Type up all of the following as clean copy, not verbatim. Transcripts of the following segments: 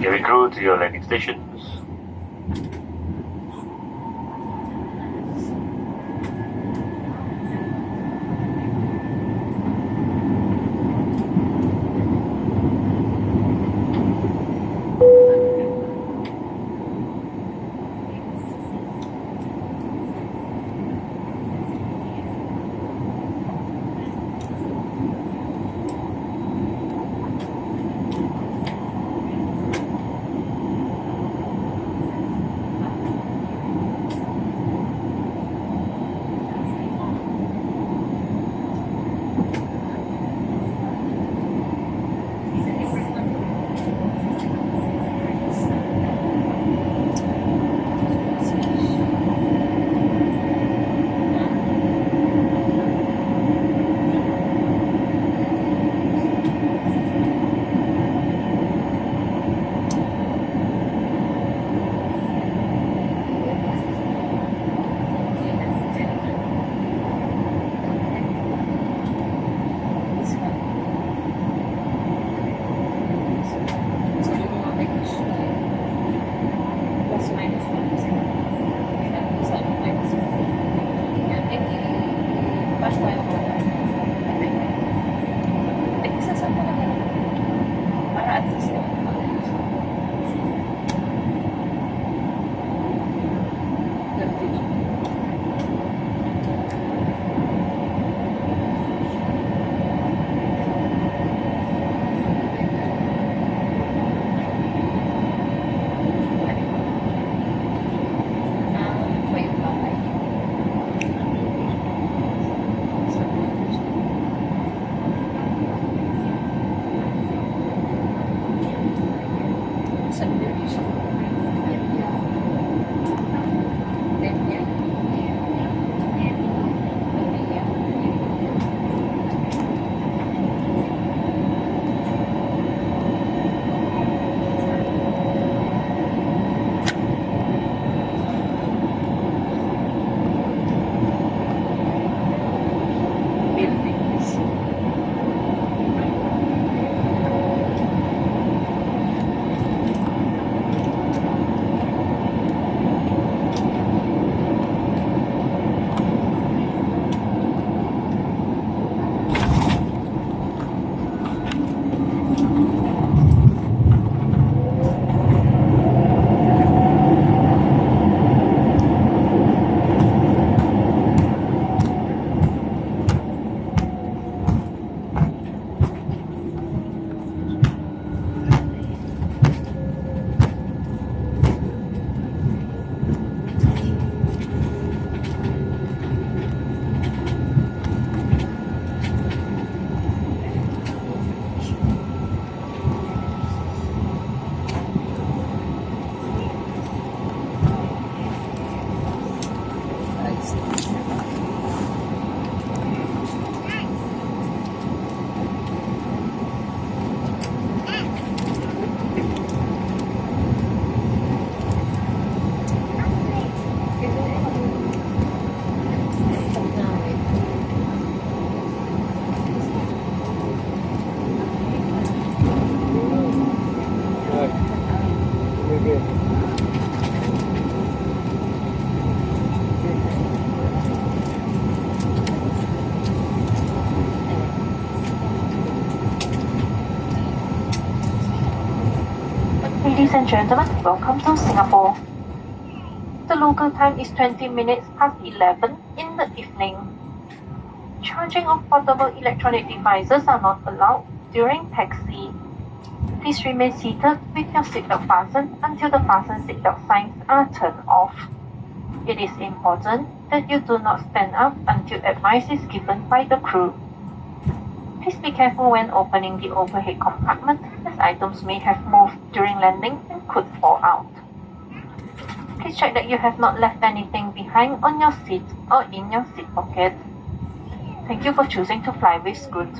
Cabin crew to your landing stations. Ladies and gentlemen, welcome to Singapore. The local time is 20 minutes past 11 in the evening. Charging of portable electronic devices are not allowed during taxi. Please remain seated with your seatbelt fastened until the fasten seatbelt signs are turned off. It is important that you do not stand up until advice is given by the crew. Please be careful when opening the overhead compartment, as items may have moved during landing and could fall out. Please check that you have not left anything behind on your seat or in your seat pocket. Thank you for choosing to fly with Scoot.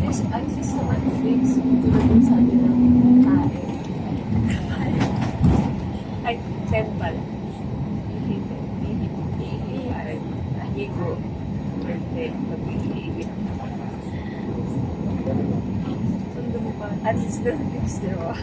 At least naman fix. Tulad yung sabi ng kain. Ay, temple. Higo. Sundo mo pa. At least the fix, di ba?